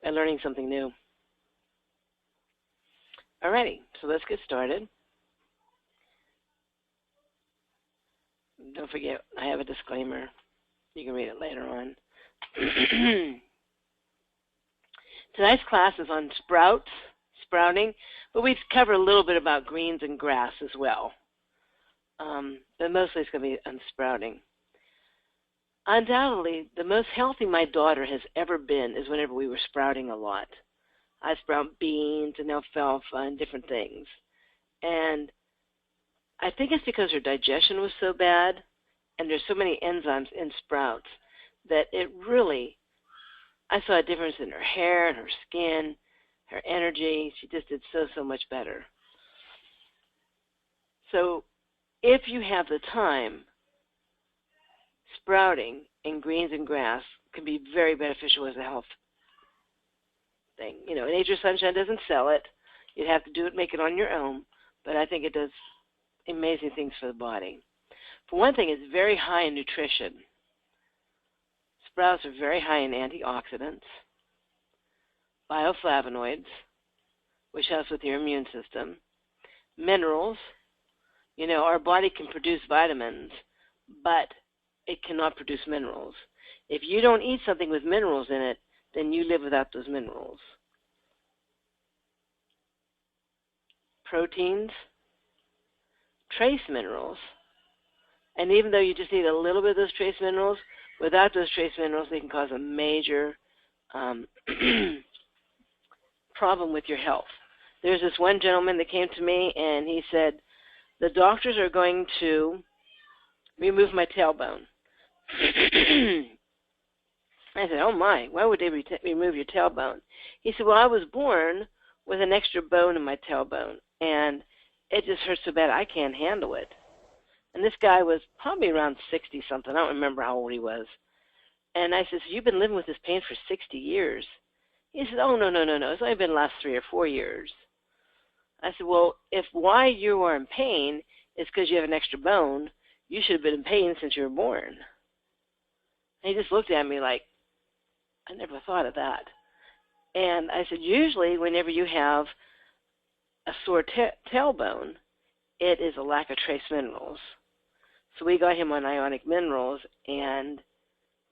by learning something new. Alrighty, so let's get started. Don't forget, I have a disclaimer. You can read it later on. Tonight's class is on sprouting, but we cover a little bit about greens and grass as well. But mostly it's going to be on sprouting. Undoubtedly, the most healthy my daughter has ever been is whenever we were sprouting a lot. I sprout beans and alfalfa and different things. And I think it's because her digestion was so bad, and there's so many enzymes in sprouts, that it really, I saw a difference in her hair and her skin, her energy. She just did so much better. So if you have the time, sprouting in greens and grass can be very beneficial as a health thing. You know, Nature Sunshine doesn't sell it. You'd have to do it, make it on your own, but I think it does amazing things for the body. For one thing, it's very high in nutrition. Sprouts are very high in antioxidants, bioflavonoids, which helps with your immune system, minerals. You know, our body can produce vitamins, but it cannot produce minerals. If you don't eat something with minerals in it, then you live without those minerals. Proteins, trace minerals, and even though you just need a little bit of those trace minerals, without those trace minerals, they can cause a major problem with your health. There's this one gentleman that came to me, and he said, the doctors are going to remove my tailbone. I said, oh my, why would they remove your tailbone? He said, well, I was born with an extra bone in my tailbone, and it just hurts so bad I can't handle it. And this guy was probably around 60-something. I don't remember how old he was. And I said, so you've been living with this pain for 60 years? He said, oh, no. It's only been the last 3 or 4 years. I said, well, if why you are in pain is because you have an extra bone, you should have been in pain since you were born. And he just looked at me like, I never thought of that. And I said, usually whenever you have a sore tailbone, it is a lack of trace minerals. So we got him on ionic minerals, and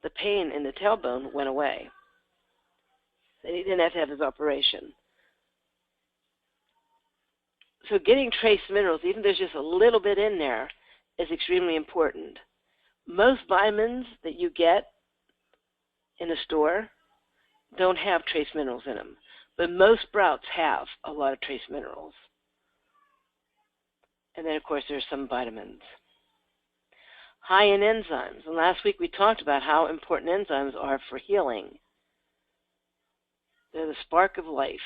the pain in the tailbone went away. And he didn't have to have his operation. So getting trace minerals, even if there's just a little bit in there, is extremely important. Most vitamins that you get in the store don't have trace minerals in them, but most sprouts have a lot of trace minerals. And then, of course, there's some vitamins. High in enzymes. And last week we talked about how important enzymes are for healing. They're the spark of life.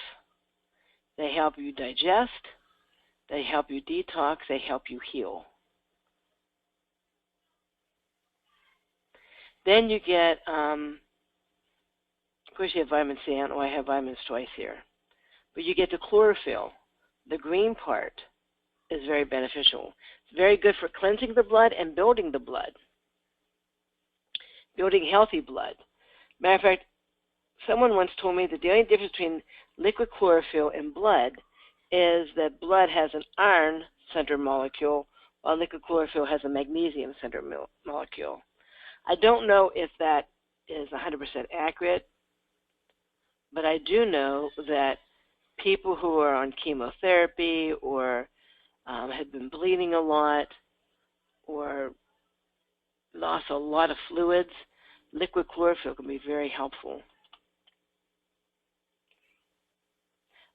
They help you digest. They help you detox. They help you heal. Then you get, of course you have vitamin C. I don't know why I have vitamins twice here. But you get the chlorophyll. The green part is very beneficial. It's very good for cleansing the blood and building the blood. Building healthy blood. Matter of fact, someone once told me that the only difference between liquid chlorophyll and blood is that blood has an iron center molecule, while liquid chlorophyll has a magnesium center molecule. I don't know if that is 100% accurate, but I do know that people who are on chemotherapy or had been bleeding a lot or lost a lot of fluids, liquid chlorophyll can be very helpful.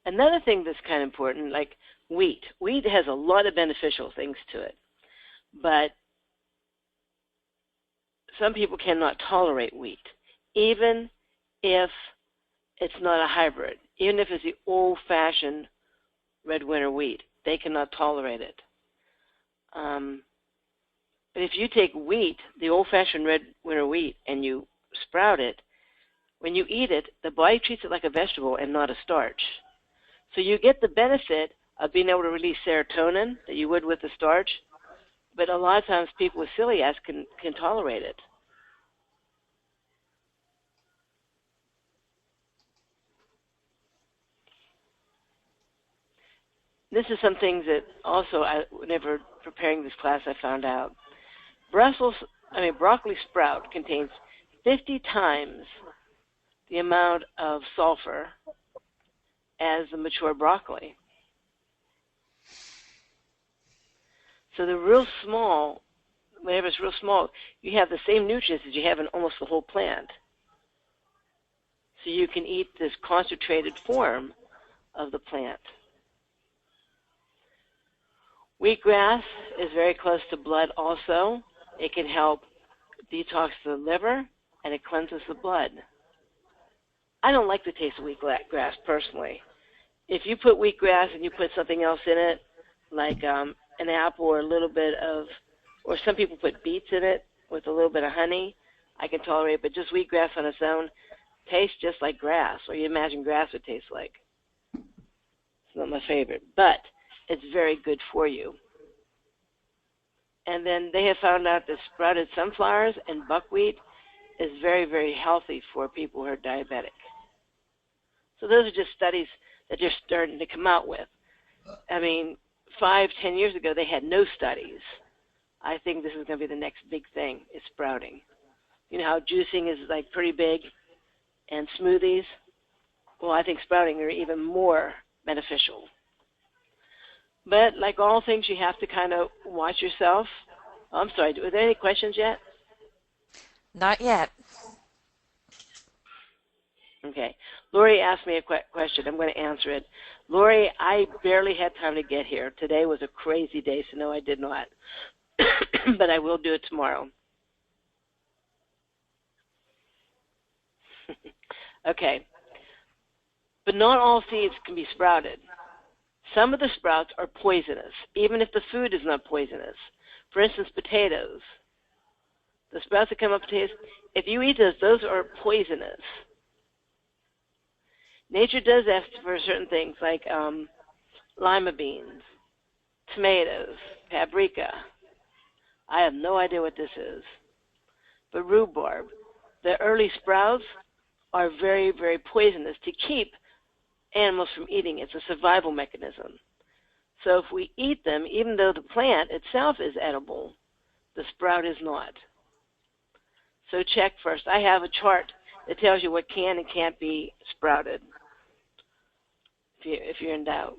Another thing that's kind of important, like wheat. Wheat has a lot of beneficial things to it, but some people cannot tolerate wheat, even if it's not a hybrid, even if it's the old-fashioned red winter wheat. They cannot tolerate it. But if you take wheat, the old-fashioned red winter wheat, and you sprout it, when you eat it, the body treats it like a vegetable and not a starch. So you get the benefit of being able to release serotonin that you would with the starch, but a lot of times people with celiac can tolerate it. this is some things that also, whenever preparing this class, I found out. Broccoli sprout contains 50 times the amount of sulfur as the mature broccoli. So the real small, whenever it's real small, you have the same nutrients as you have in almost the whole plant. So you can eat this concentrated form of the plant. Wheatgrass is very close to blood also. It can help detox the liver, and it cleanses the blood. I don't like the taste of wheatgrass personally. If you put wheatgrass and you put something else in it, like an apple or a little bit of, or some people put beets in it with a little bit of honey, I can tolerate it, but just wheatgrass on its own tastes just like grass, or you imagine grass would taste like. It's not my favorite, but it's very good for you. And then they have found out that sprouted sunflowers and buckwheat is very, very healthy for people who are diabetic. So those are just studies that they're starting to come out with. 5-10 years ago, they had no studies. I think this is going to be the next big thing, is sprouting. You know how juicing is like pretty big, and smoothies? Well, I think sprouting are even more beneficial. But like all things, you have to kind of watch yourself. Oh, I'm sorry, are there any questions yet? Not yet. Okay. Lori asked me a question. I'm going to answer it. Lori, I barely had time to get here. Today was a crazy day, so no, I did not. But I will do it tomorrow. Okay. But not all seeds can be sprouted. Some of the sprouts are poisonous, even if the food is not poisonous. For instance, potatoes. The sprouts that come up potatoes, if you eat those are poisonous. Nature does ask for certain things like lima beans, tomatoes, paprika. I have no idea what this is. But rhubarb. The early sprouts are very, very poisonous to keep animals from eating. It's a survival mechanism. So if we eat them, even though the plant itself is edible, the sprout is not. So check first. I have a chart that tells you what can and can't be sprouted if you're in doubt.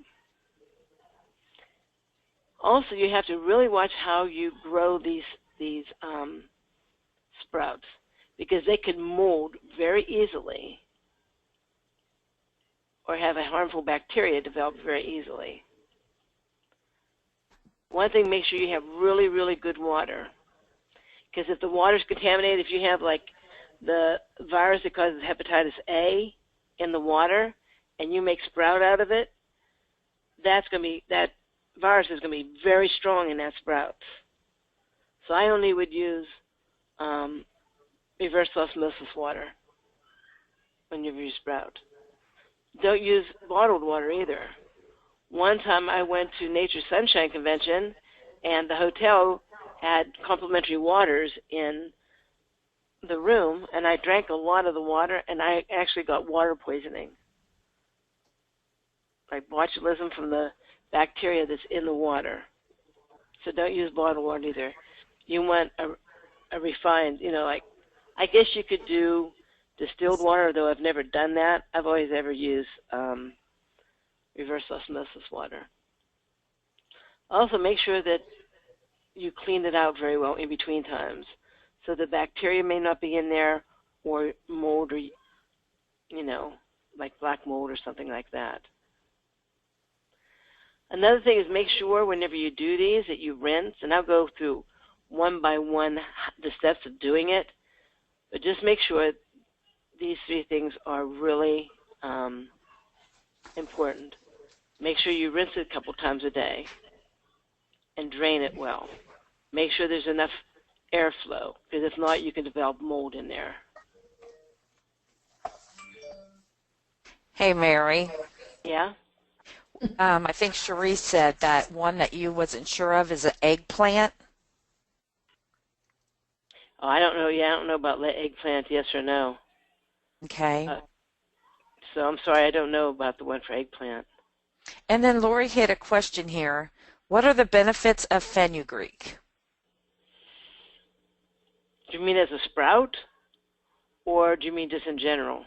Also, you have to really watch how you grow these sprouts, because they can mold very easily or have a harmful bacteria develop very easily. One thing, make sure you have really, really good water. Because if the water's contaminated, if you have like the virus that causes hepatitis A in the water and you make sprout out of it, that virus is going to be very strong in that sprout. So I only would use reverse osmosis water when you sprout. Don't use bottled water either. One time I went to Nature Sunshine Convention, and the hotel had complimentary waters in the room, and I drank a lot of the water, and I actually got water poisoning, like botulism from the bacteria that's in the water. So don't use bottled water either. You want a refined, like, I guess you could do distilled water, though I've never done that. I've always ever used reverse osmosis water. Also, make sure that you clean it out very well in between times, so the bacteria may not be in there, or mold, or like black mold or something like that. Another thing is make sure whenever you do these that you rinse, and I'll go through one by one the steps of doing it, but just make sure these three things are really important. Make sure you rinse it a couple times a day and drain it well. Make sure there's enough airflow, because if not, you can develop mold in there. Hey, Mary. Yeah? I think Cherie said that one that you wasn't sure of is an eggplant. Oh, I don't know. Yeah, I don't know about eggplant, yes or no. Okay. So I'm sorry, I don't know about the one for eggplant. And then Lori had a question here. What are the benefits of fenugreek? Do you mean as a sprout, or do you mean just in general?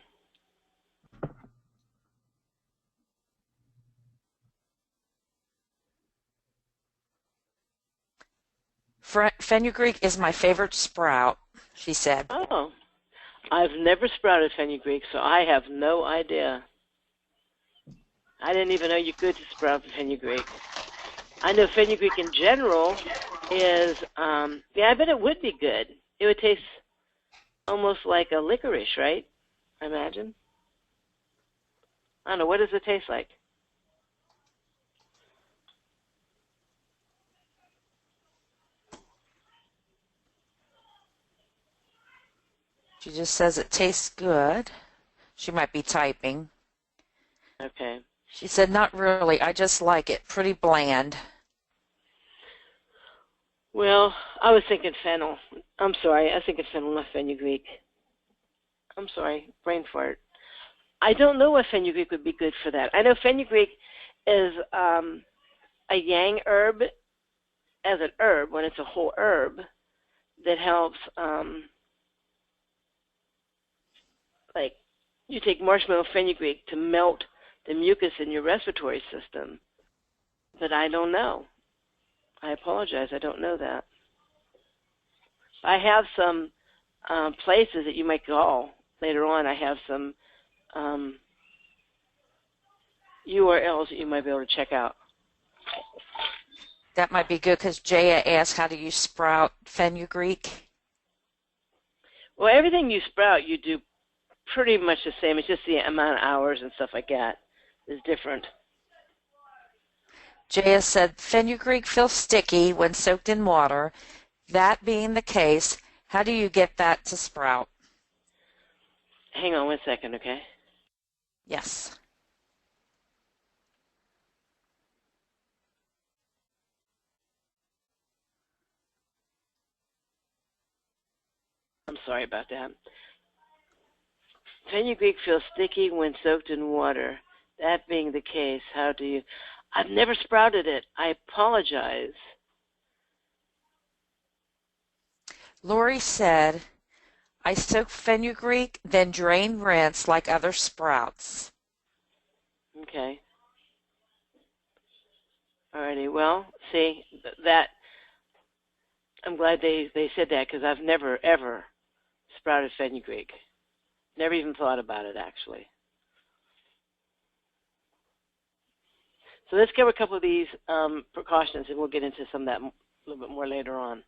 Fenugreek is my favorite sprout, she said. Oh, I've never sprouted fenugreek, so I have no idea. I didn't even know you could sprout fenugreek. I know fenugreek in general is, yeah, I bet it would be good. It would taste almost like a licorice, right? I imagine. I don't know. What does it taste like? She just says it tastes good. She might be typing. Okay. She said, not really. I just like it. Pretty bland. Well, I was thinking fennel. I'm sorry. I was thinking fennel, not fenugreek. I'm sorry. Brain fart. I don't know if fenugreek would be good for that. I know fenugreek is a yang herb as an herb, when it's a whole herb, that helps, like, you take marshmallow fenugreek to melt the mucus in your respiratory system. But I don't know. I apologize. I don't know that. I have some places that you might call later on. I have some URLs that you might be able to check out. That might be good because Jaya asked, how do you sprout fenugreek? Well, everything you sprout, you do pretty much the same. It's just the amount of hours and stuff like that is different. Jaya said, fenugreek feels sticky when soaked in water. That being the case, how do you get that to sprout? Hang on one second, okay? Yes. I'm sorry about that. Fenugreek feels sticky when soaked in water. That being the case, how do you... I've never sprouted it. I apologize. Lori said, I soak fenugreek, then drain, rinse like other sprouts. Okay. Alrighty. Well, see, that... I'm glad they said that because I've never, ever sprouted fenugreek. Never even thought about it, actually. So let's cover a couple of these precautions, and we'll get into some of that a little bit more later on.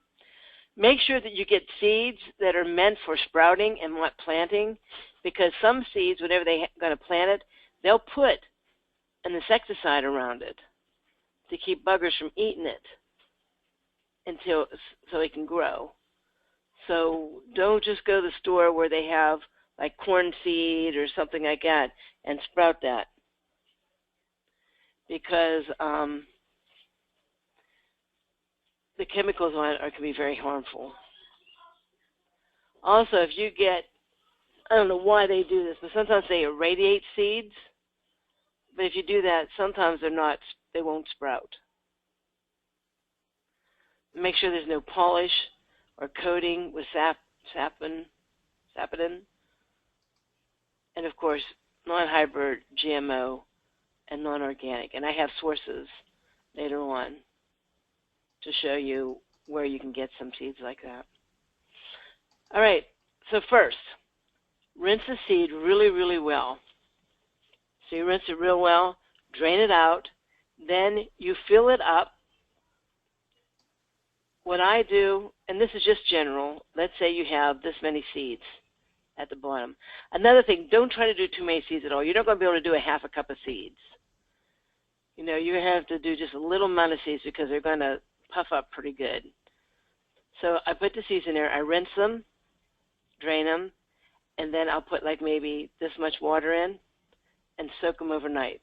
Make sure that you get seeds that are meant for sprouting and not planting, because some seeds, whenever they're going to plant it, they'll put an insecticide around it to keep buggers from eating it so it can grow. So don't just go to the store where they have like corn seed or something like that and sprout that, because the chemicals on it can be very harmful. Also, if you get, I don't know why they do this, but sometimes they irradiate seeds. But if you do that, sometimes they won't sprout. Make sure there's no polish or coating with sapidin. And of course, non-hybrid, GMO, and non-organic. And I have sources later on to show you where you can get some seeds like that. All right, so first, rinse the seed really, really well. So you rinse it real well, drain it out, then you fill it up. What I do, and this is just general, let's say you have this many seeds at the bottom. Another thing, don't try to do too many seeds at all. You're not going to be able to do a half a cup of seeds. You know, you have to do just a little amount of seeds because they're going to puff up pretty good. So I put the seeds in there, I rinse them, drain them, and then I'll put like maybe this much water in and soak them overnight.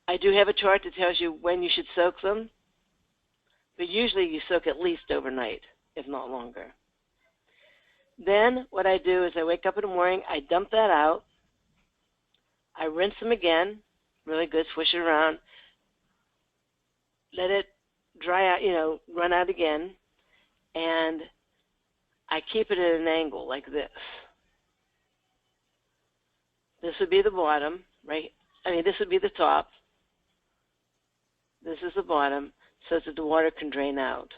I do have a chart that tells you when you should soak them, but usually you soak at least overnight, if not longer. Then what I do is I wake up in the morning, I dump that out, I rinse them again, really good, swish it around, let it dry out, run out again, and I keep it at an angle like this. This would be the bottom, right? This would be the top. This is the bottom, so that the water can drain out.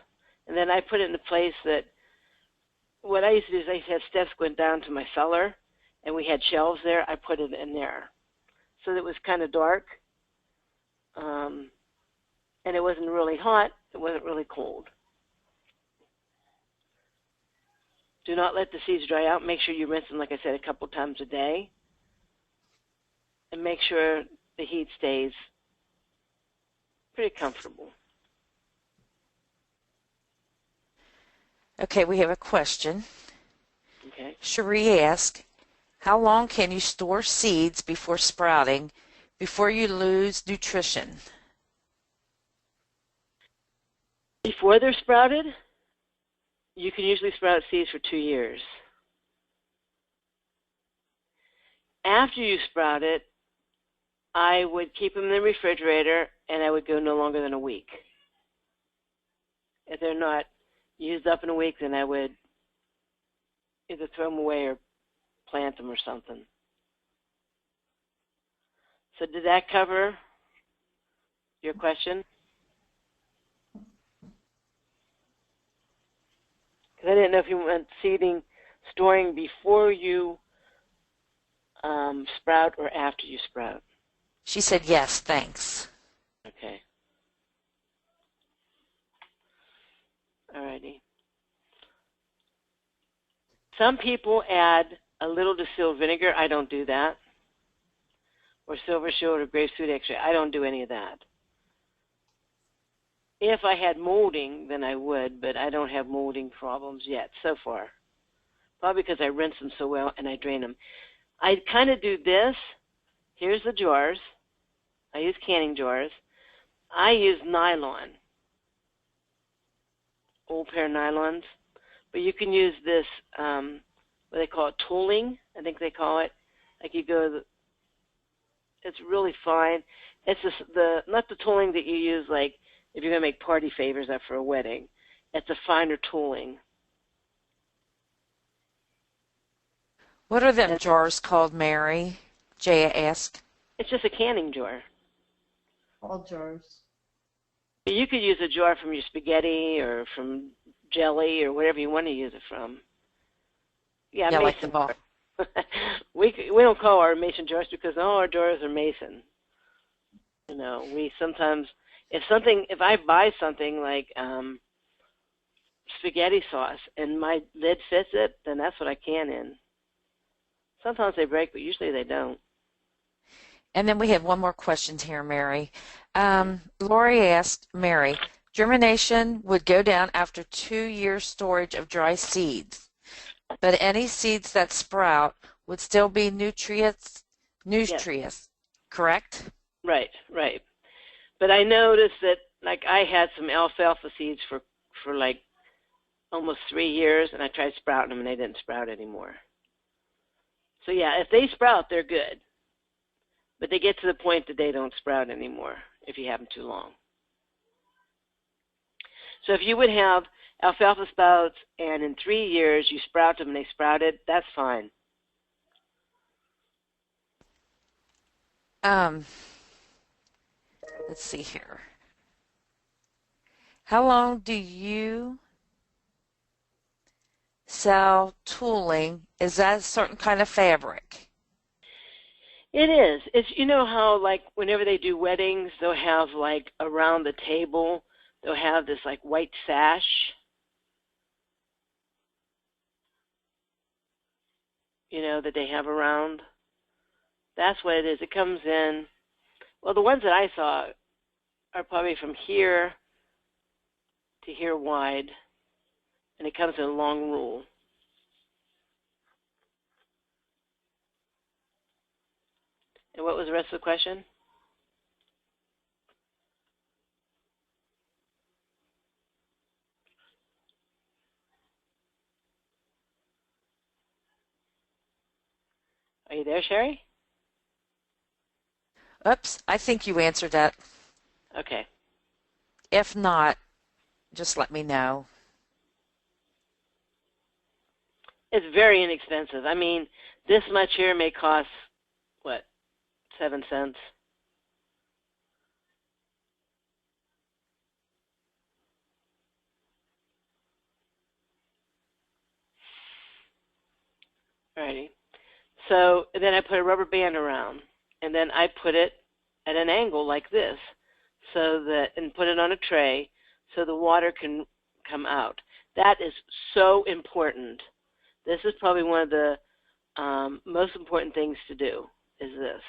And then I put it in a place that, what I used to do is I used to have steps going down to my cellar, and we had shelves there. I put it in there. So that it was kind of dark, and it wasn't really hot. It wasn't really cold. Do not let the seeds dry out. Make sure you rinse them, like I said, a couple times a day. And make sure the heat stays pretty comfortable. Okay, we have a question. Okay. Cherie asked, how long can you store seeds before sprouting, before you lose nutrition? Before they're sprouted, you can usually sprout seeds for 2 years. After you sprout it, I would keep them in the refrigerator, and I would go no longer than a week. If they're not used up in a week, then I would either throw them away or plant them or something. So did that cover your question? Because I didn't know if you meant seeding, storing before you sprout or after you sprout. She said yes, thanks. Okay. Alrighty. Some people add a little distilled vinegar. I don't do that. Or silver shield or grapeseed extract. I don't do any of that. If I had molding, then I would, but I don't have molding problems yet so far. Probably because I rinse them so well and I drain them. I kind of do this. Here's the jars. I use canning jars. I use nylon, old pair of nylons. But you can use this, what they call it, tooling, I think they call it. Like you go, it's really fine. It's just not the tooling that you use like if you're going to make party favors up for a wedding. It's a finer tooling. What are them jars called, Mary? Jaya asked. It's just a canning jar. All jars. You could use a jar from your spaghetti or from jelly or whatever you want to use it from. Yeah, mason like the ball. we don't call our mason jars because all our jars are mason. We sometimes, if I buy something like spaghetti sauce and my lid fits it, then that's what I can in. Sometimes they break, but usually they don't. And then we have one more question here, Mary. Lori asked, Mary, germination would go down after 2 years storage of dry seeds, but any seeds that sprout would still be nutritious, Yes. Correct? Right. But I noticed that, like, I had some alfalfa seeds for like almost 3 years, and I tried sprouting them, and they didn't sprout anymore. So, yeah, if they sprout, they're good. But they get to the point that they don't sprout anymore if you have them too long. So if you would have alfalfa sprouts and in 3 years you sprout them and they sprouted, that's fine. Let's see here. How long do you sell tooling? Is that a certain kind of fabric? It is. It's, how, like, whenever they do weddings, they'll have, like, around the table, they'll have this, like, white sash. That they have around. That's what it is. It comes in, well, the ones that I saw are probably from here to here wide, and it comes in a long rule. And what was the rest of the question? Are you there, Sherry? Oops, I think you answered that. Okay. If not, just let me know. It's very inexpensive. I mean, this much here may cost, what, 7 cents? Alrighty. So then I put a rubber band around, and then I put it at an angle like this, and put it on a tray so the water can come out. That is so important. This is probably one of the most important things to do, is this,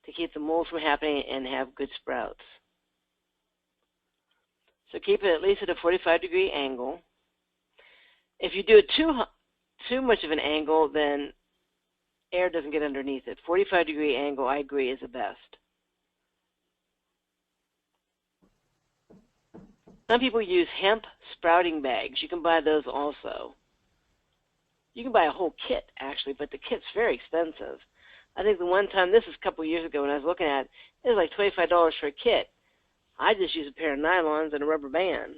to keep the mold from happening and have good sprouts. So keep it at least at a 45-degree angle. If you do it too much of an angle, then air doesn't get underneath it. 45-degree angle, I agree, is the best. Some people use hemp sprouting bags. You can buy those also. You can buy a whole kit, actually, but the kit's very expensive. I think the one time, this was a couple of years ago when I was looking at it, it was like $25 for a kit. I just use a pair of nylons and a rubber band.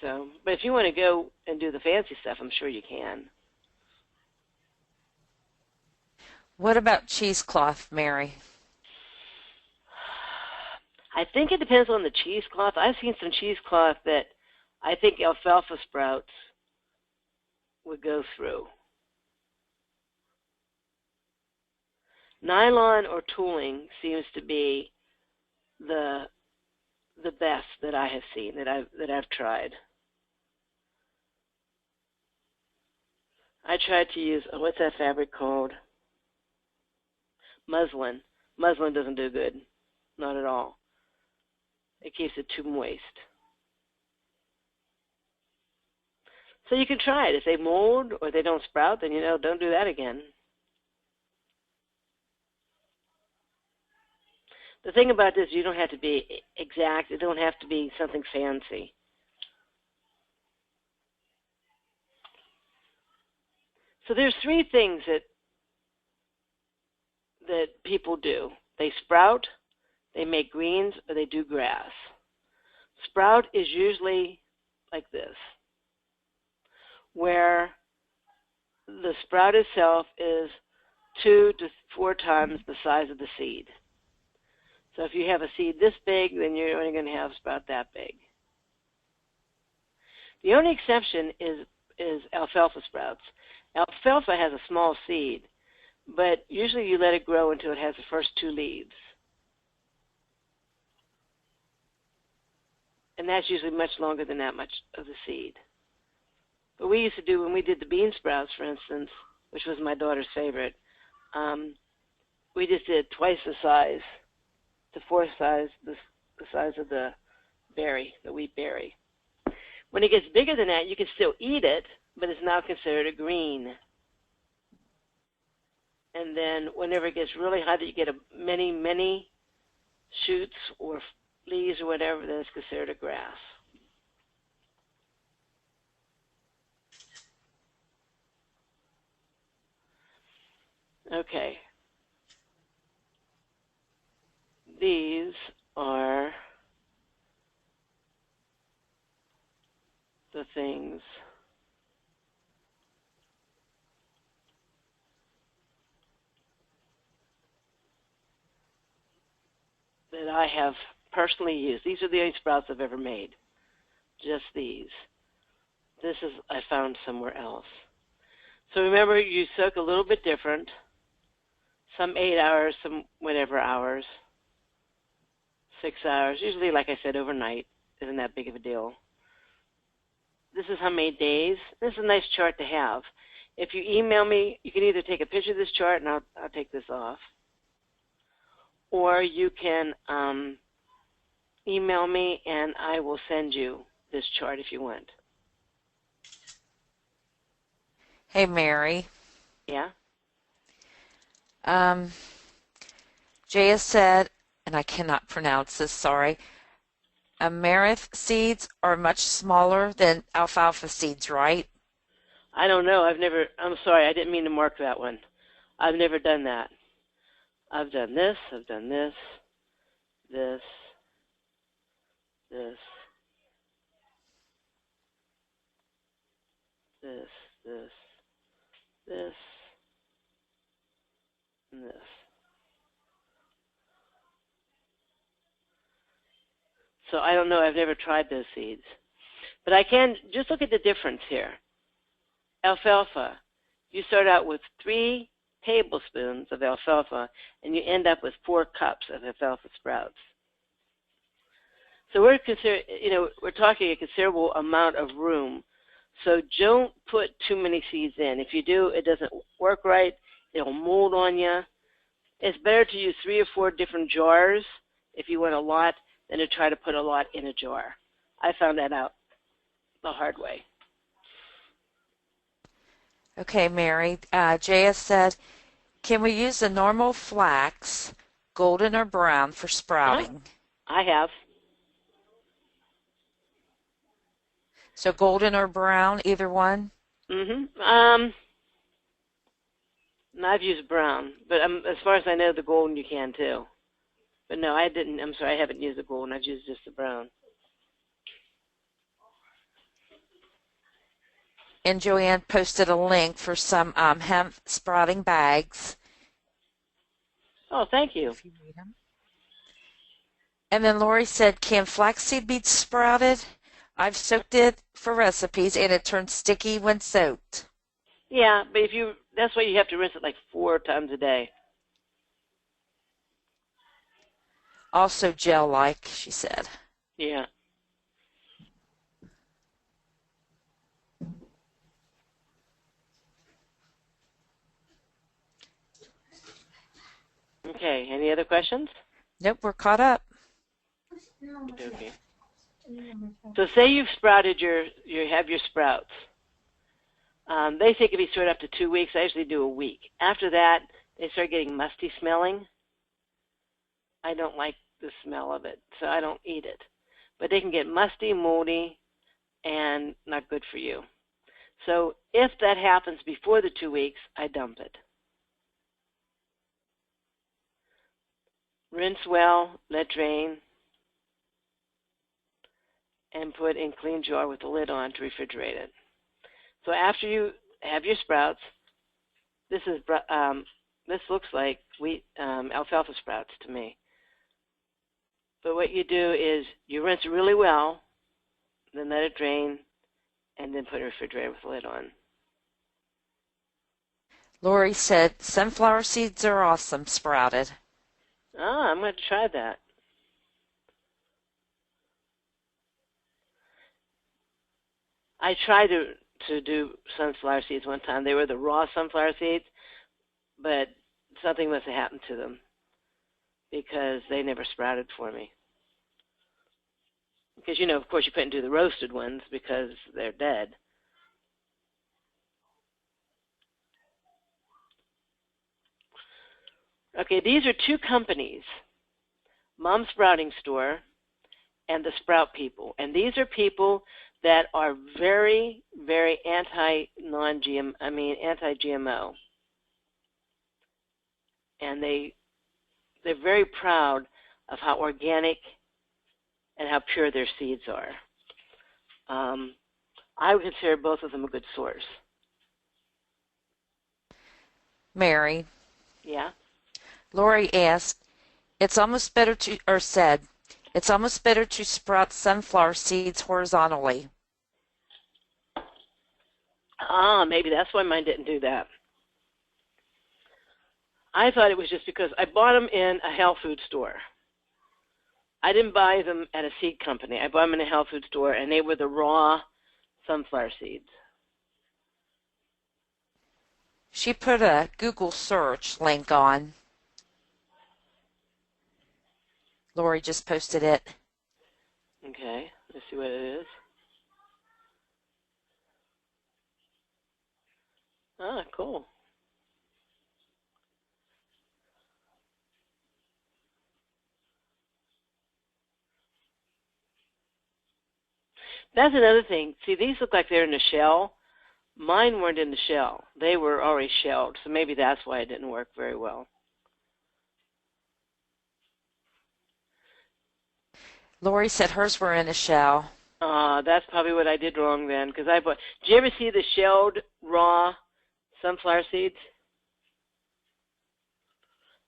So, but if you want to go and do the fancy stuff, I'm sure you can. What about cheesecloth, Mary? I think it depends on the cheesecloth. I've seen some cheesecloth that I think alfalfa sprouts would go through. Nylon or tooling seems to be the best that I have seen, that I've tried. I tried to use, what's that fabric called? Muslin. Muslin doesn't do good. Not at all. It keeps it too moist. So you can try it. If they mold or they don't sprout, then, don't do that again. The thing about this, you don't have to be exact. It don't have to be something fancy. So there's three things that people do. They sprout, they make greens, or they do grass. Sprout is usually like this, where the sprout itself is 2 to 4 times the size of the seed. So if you have a seed this big, then you're only going to have a sprout that big. The only exception is alfalfa sprouts. Alfalfa has a small seed, but usually you let it grow until it has the first 2 leaves. And that's usually much longer than that much of the seed. But we used to do, when we did the bean sprouts, for instance, which was my daughter's favorite, we just did twice the size, to 4 size, the size of the berry, the wheat berry. When it gets bigger than that, you can still eat it, but it's now considered a green. And then whenever it gets really high that you get many shoots or leaves or whatever, then it's considered a grass. Okay. These are the things that I have personally used. These are the only sprouts I've ever made. Just these. This is I found somewhere else. So remember, you soak a little bit different. Some 8 hours, some whatever hours. 6 hours. Usually, like I said, overnight. Isn't that big of a deal. This is how many days. This is a nice chart to have. If you email me, you can either take a picture of this chart, and I'll take this off. Or you can email me, and I will send you this chart if you want. Hey, Mary. Yeah? Jaya said, and I cannot pronounce this, sorry, amaranth seeds are much smaller than alfalfa seeds, right? I don't know. I'm sorry. I didn't mean to mark that one. I've never done that. I've done this, I've done this, this, this, this, this, this, and this. So I don't know. I've never tried those seeds. But I can just look at the difference here. Alfalfa. You start out with 3 tablespoons of alfalfa, and you end up with 4 cups of alfalfa sprouts. So we're talking a considerable amount of room. So don't put too many seeds in. If you do, it doesn't work right. It'll mold on you. It's better to use 3 or 4 different jars if you want a lot than to try to put a lot in a jar. I found that out the hard way. Okay, Mary. JS said, can we use the normal flax, golden or brown, for sprouting? I have. So golden or brown, either one? Mm-hmm. I've used brown, but as far as I know, the golden you can too. But no, I didn't. I'm sorry, I haven't used the golden. I've used just the brown. And Joanne posted a link for some hemp sprouting bags. Oh, thank you. If you read them. And then Lori said, can flaxseed be sprouted? I've soaked it for recipes, and it turns sticky when soaked. Yeah, but that's why you have to rinse it like 4 times a day. Also gel-like, she said. Yeah. Okay, any other questions? Nope, we're caught up. Okay. So say you've sprouted you have your sprouts. They say it can be stored up to 2 weeks. I usually do a week. After that, they start getting musty smelling. I don't like the smell of it, so I don't eat it. But they can get musty, moldy, and not good for you. So if that happens before the 2 weeks, I dump it. Rinse well, let drain, and put in clean jar with the lid on to refrigerate it. So after you have your sprouts, this looks like wheat alfalfa sprouts to me. But what you do is you rinse it really well, then let it drain, and then put it in the refrigerator with the lid on. Lori said, sunflower seeds are awesome sprouted. I'm going to try that. I tried to do sunflower seeds one time. They were the raw sunflower seeds, but something must have happened to them because they never sprouted for me. Because, of course, you couldn't do the roasted ones because they're dead. Okay, these are 2 companies, Mom's Sprouting Store and the Sprout People. And these are people that are very, very anti-GMO. And they're very proud of how organic and how pure their seeds are. I would consider both of them a good source. Mary. Yeah? Lori asked, it's almost better to sprout sunflower seeds horizontally. Maybe that's why mine didn't do that. I thought it was just because I bought them in a health food store. I didn't buy them at a seed company. I bought them in a health food store, and they were the raw sunflower seeds. She put a Google search link on. Lori just posted it. Okay, let's see what it is. Cool. That's another thing. See, these look like they're in a shell. Mine weren't in the shell. They were already shelled, so maybe that's why it didn't work very well. Lori said hers were in a shell. That's probably what I did wrong then, because I bought. Did you ever see the shelled raw sunflower seeds?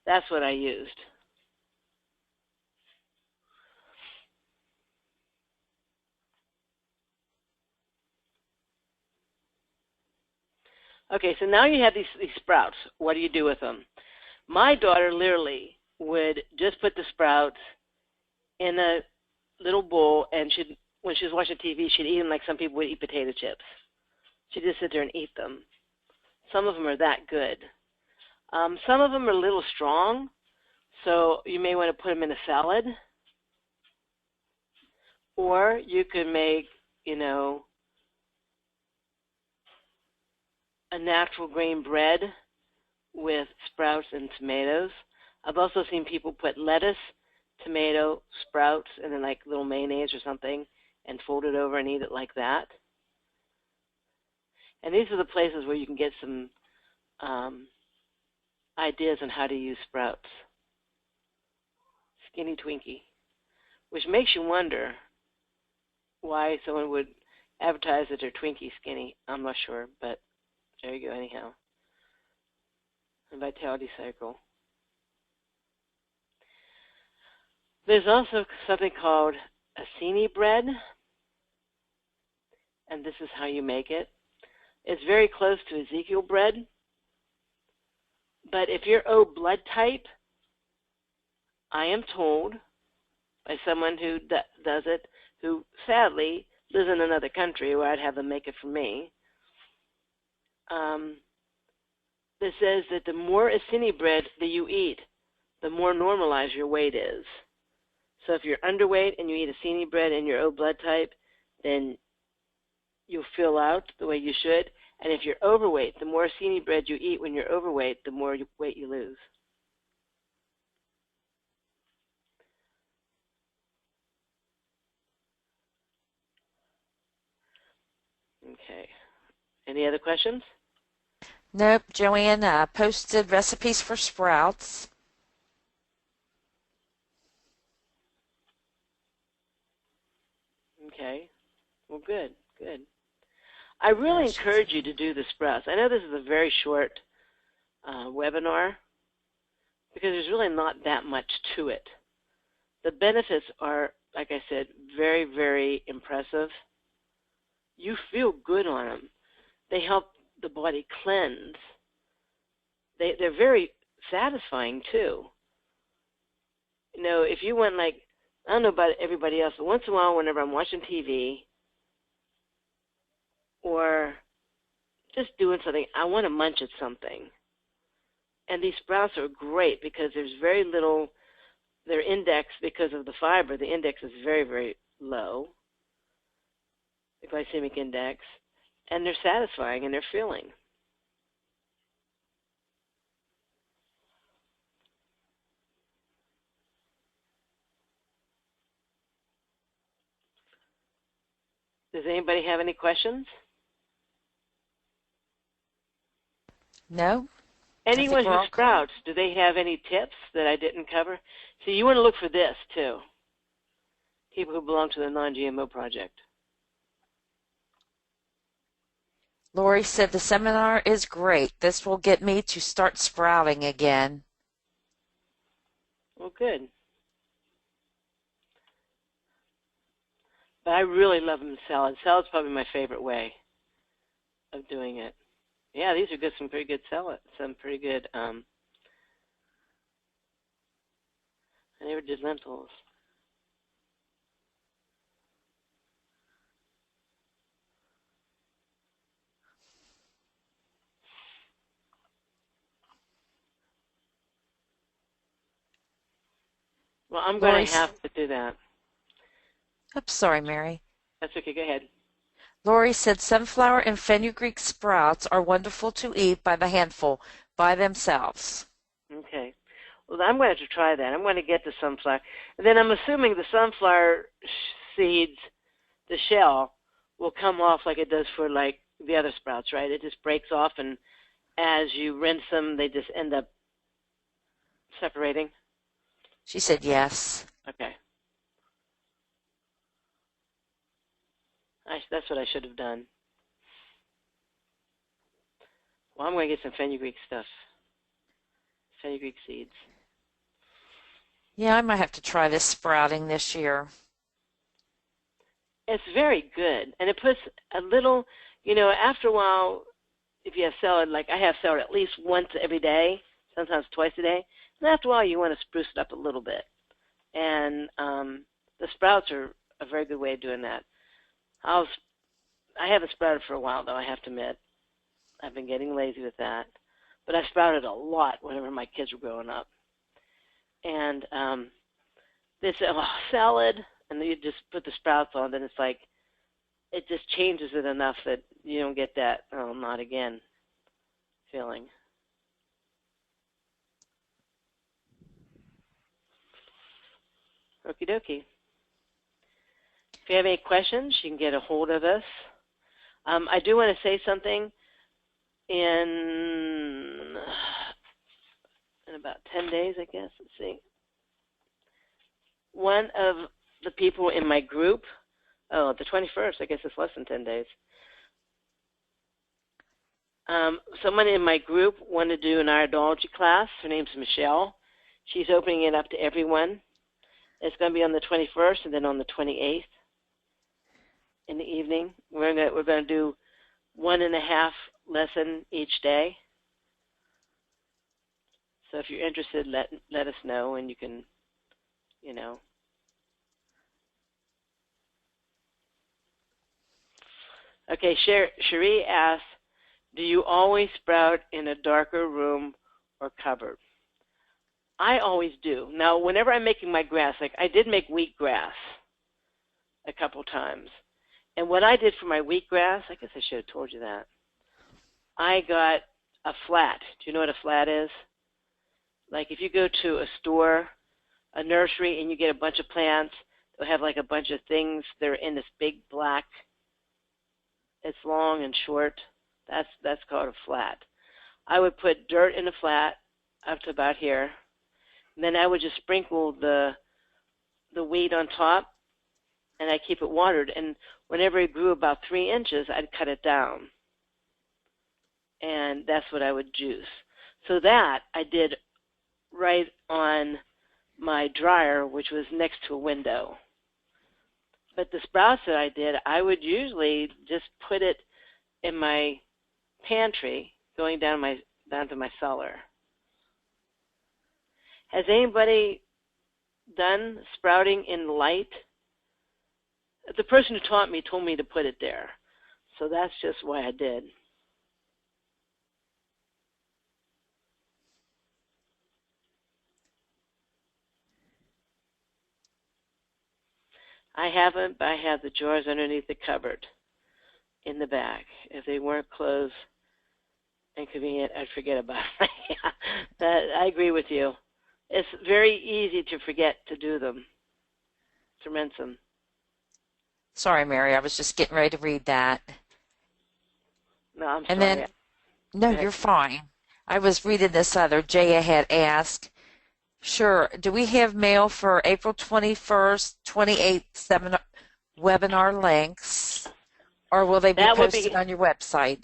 That's what I used. Okay, so now you have these sprouts. What do you do with them? My daughter literally would just put the sprouts in a little bowl, and when she was watching TV, she'd eat them like some people would eat potato chips. She'd just sit there and eat them. Some of them are that good. Some of them are a little strong, so you may want to put them in a salad. Or you could make, a natural grain bread with sprouts and tomatoes. I've also seen people put lettuce, tomato, sprouts, and then like little mayonnaise or something and fold it over and eat it like that. And these are the places where you can get some ideas on how to use sprouts. Skinny Twinkie, which makes you wonder why someone would advertise that they're Twinkie skinny. I'm not sure, but there you go anyhow. And Vitality Cycle. There's also something called acini bread, and this is how you make it. It's very close to Ezekiel bread, but if you're O blood type, I am told by someone who does it, who sadly lives in another country where I'd have them make it for me, that says that the more acini bread that you eat, the more normalized your weight is. So if you're underweight and you eat acini bread and you're O blood type, then you'll fill out the way you should. And if you're overweight, the more acini bread you eat when you're overweight, the more weight you lose. Okay. Any other questions? Nope. Joanne posted recipes for sprouts. Okay. Well, good. I really encourage you to do the sprouts. I know this is a very short webinar because there's really not that much to it. The benefits are, like I said, very, very impressive. You feel good on them. They help the body cleanse. They're very satisfying too. If you went like, I don't know about everybody else, but once in a while whenever I'm watching TV or just doing something, I want to munch at something. And these sprouts are great because there's very little, their index, because of the fiber, the index is very, very low, the glycemic index, and they're satisfying and they're filling. Does anybody have any questions? No. Anyone who sprouts, do they have any tips that I didn't cover? See, you want to look for this too. People who belong to the non-GMO project. Lori said the seminar is great. This will get me to start sprouting again. Well, good. But I really love them in salad. Salad's probably my favorite way of doing it. Yeah, these are good. Some pretty good salad. Some pretty good. I never did lentils. Well, I'm going to have to do that. I'm sorry, Mary. That's okay. Go ahead. Lori said sunflower and fenugreek sprouts are wonderful to eat by the handful, by themselves. Okay. Well, I'm going to try that. I'm going to get the sunflower. And then I'm assuming the sunflower seeds, the shell, will come off like it does for like the other sprouts, right? It just breaks off, and as you rinse them, they just end up separating. She said yes. Okay. That's what I should have done. Well, I'm going to get some fenugreek stuff. Fenugreek seeds. Yeah, I might have to try this sprouting this year. It's very good, and it puts a little, after a while, if you have salad, like I have salad at least once every day, sometimes twice a day, and after a while you want to spruce it up a little bit. And the sprouts are a very good way of doing that. I haven't sprouted for a while, though, I have to admit. I've been getting lazy with that. But I sprouted a lot whenever my kids were growing up. And they say, oh, salad, and then you just put the sprouts on, then it's like, it just changes it enough that you don't get that, oh, not again feeling. Okie dokie. If you have any questions, you can get a hold of us. I do want to say something. In about 10 days, I guess, let's see. One of the people in my group, the 21st, I guess it's less than 10 days. Someone in my group wanted to do an iridology class. Her name's Michelle. She's opening it up to everyone. It's going to be on the 21st and then on the 28th in the evening. We're going to do 1.5 lesson each day. So if you're interested, let us know, and you can, Okay, Cherie asks, do you always sprout in a darker room or cupboard? I always do. Now, whenever I'm making my grass, like I did make wheatgrass a couple times. And what I did for my wheatgrass, I guess I should have told you that. I got a flat. Do you know what a flat is? Like if you go to a store, a nursery, and you get a bunch of plants, they'll have like a bunch of things. They're in this big black. It's long and short. That's called a flat. I would put dirt in a flat up to about here. And then I would just sprinkle the weed on top, and I keep it watered. And whenever it grew about 3 inches, I'd cut it down. And that's what I would juice. So that I did right on my dryer, which was next to a window. But the sprouts that I did, I would usually just put it in my pantry, going down to my cellar. Has anybody done sprouting in light? The person who taught me told me to put it there. So that's just why I did. I haven't, but I have the jars underneath the cupboard in the back. If they weren't closed and convenient, I'd forget about it. I agree with you. It's very easy to forget to do them, to rinse them. Sorry, Mary, I was just getting ready to read that. No, I'm and sorry. Then, no, you're fine. I was reading this other. Jaya had asked, sure, do we have mail for April 21st, 28th webinar links, or will they be posted on your website?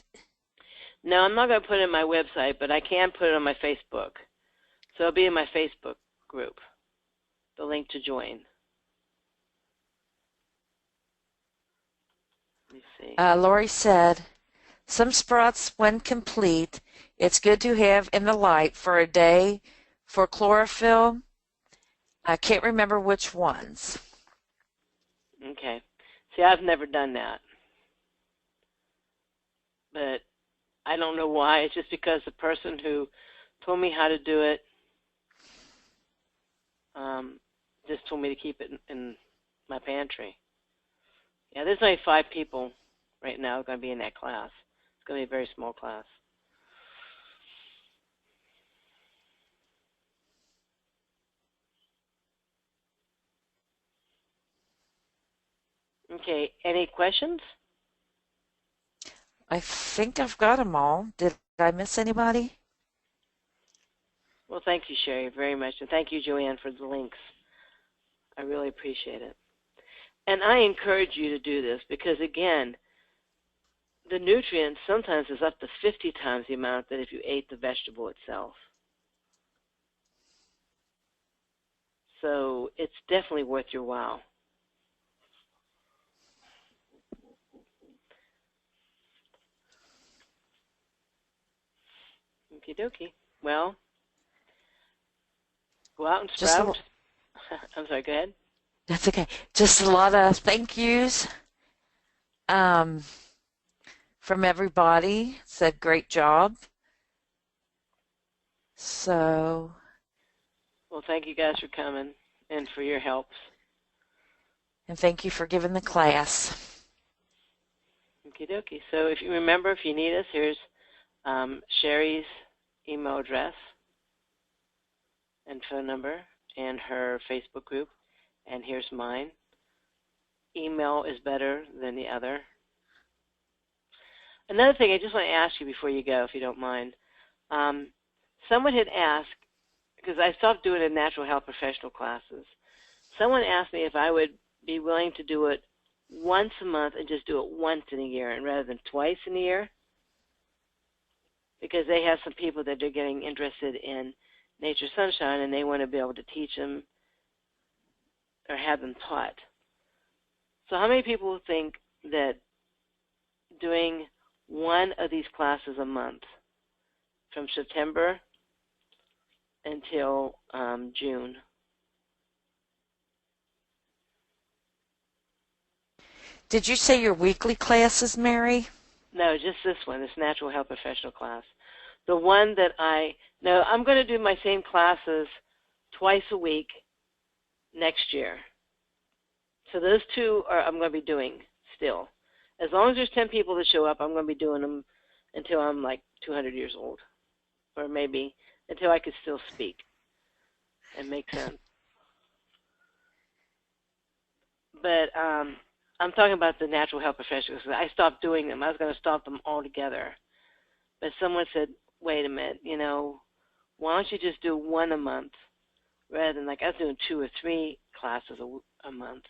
No, I'm not going to put it on my website, but I can put it on my Facebook. So it'll be in my Facebook group, the link to join. Let me see. Lori said, some sprouts, when complete, it's good to have in the light for a day for chlorophyll. I can't remember which ones. Okay. See, I've never done that. But I don't know why. It's just because the person who told me how to do it just told me to keep it in my pantry. Yeah, there's only 5 people right now going to be in that class. It's going to be a very small class. Okay, any questions? I think I've got them all. Did I miss anybody? Well, thank you, Sherry, very much. And thank you, Joanne, for the links. I really appreciate it. And I encourage you to do this because, again, the nutrients sometimes is up to 50 times the amount that if you ate the vegetable itself. So it's definitely worth your while. Okie dokie. Well, go out and sprout. I'm sorry, go ahead. That's okay. Just a lot of thank yous from everybody. Said great job. So. Well, thank you guys for coming and for your helps. And thank you for giving the class. Okie dokie. So if you remember, if you need us, here's Sherry's email address and phone number and her Facebook group. And here's mine. Email is better than the other. Another thing I just want to ask you before you go, if you don't mind. Someone had asked, because I stopped doing the natural health professional classes, someone asked me if I would be willing to do it once a month and just do it once in a year and rather than twice in a year, because they have some people that are getting interested in Nature Sunshine and they want to be able to teach them or have them taught. So how many people think that doing one of these classes a month from September until June? Did you say your weekly classes, Mary? No, just this one, this natural health professional class. The one that I'm going to do my same classes twice a week next year. So those two I'm going to be doing still. As long as there's 10 people that show up, I'm going to be doing them until I'm like 200 years old, or maybe until I could still speak and make sense. But I'm talking about the natural health professionals. I stopped doing them. I was going to stop them altogether. But someone said, wait a minute, why don't you just do one a month rather than like I was doing 2 or 3 classes a month.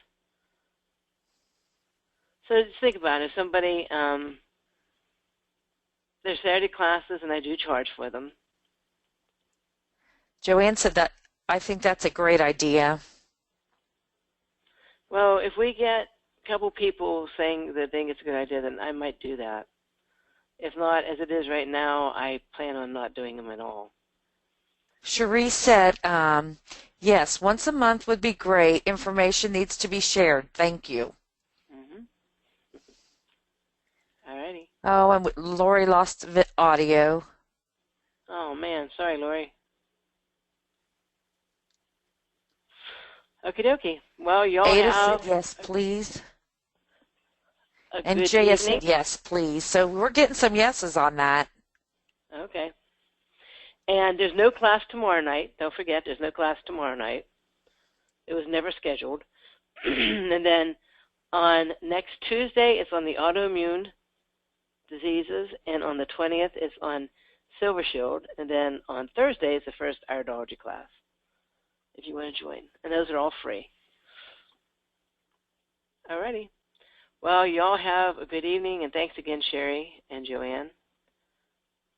So just think about it. If somebody, there's Saturday classes and I do charge for them. Joanne said that. I think that's a great idea. Well, if we get a couple people saying that they think it's a good idea, then I might do that. If not, as it is right now, I plan on not doing them at all. Cherie said, yes, once a month would be great. Information needs to be shared. Thank you. All righty. Oh, and Lori lost audio. Oh, man. Sorry, Lori. Okie dokie. Well, y'all Ada have... said yes, please. And good Jaya evening. said yes, please. So we're getting some yeses on that. Okay. And there's no class tomorrow night. Don't forget, there's no class tomorrow night. It was never scheduled. And then on next Tuesday, it's on the autoimmune diseases, and on the 20th, it's on Silver Shield. And then on Thursday, it's the first iridology class, if you want to join. And those are all free. All righty. Well, y'all have a good evening, and thanks again, Sherry and Joanne.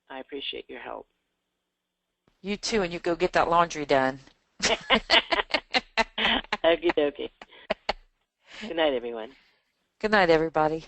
I appreciate your help. You too, and you go get that laundry done. Okie dokie. Good night, everyone. Good night, everybody.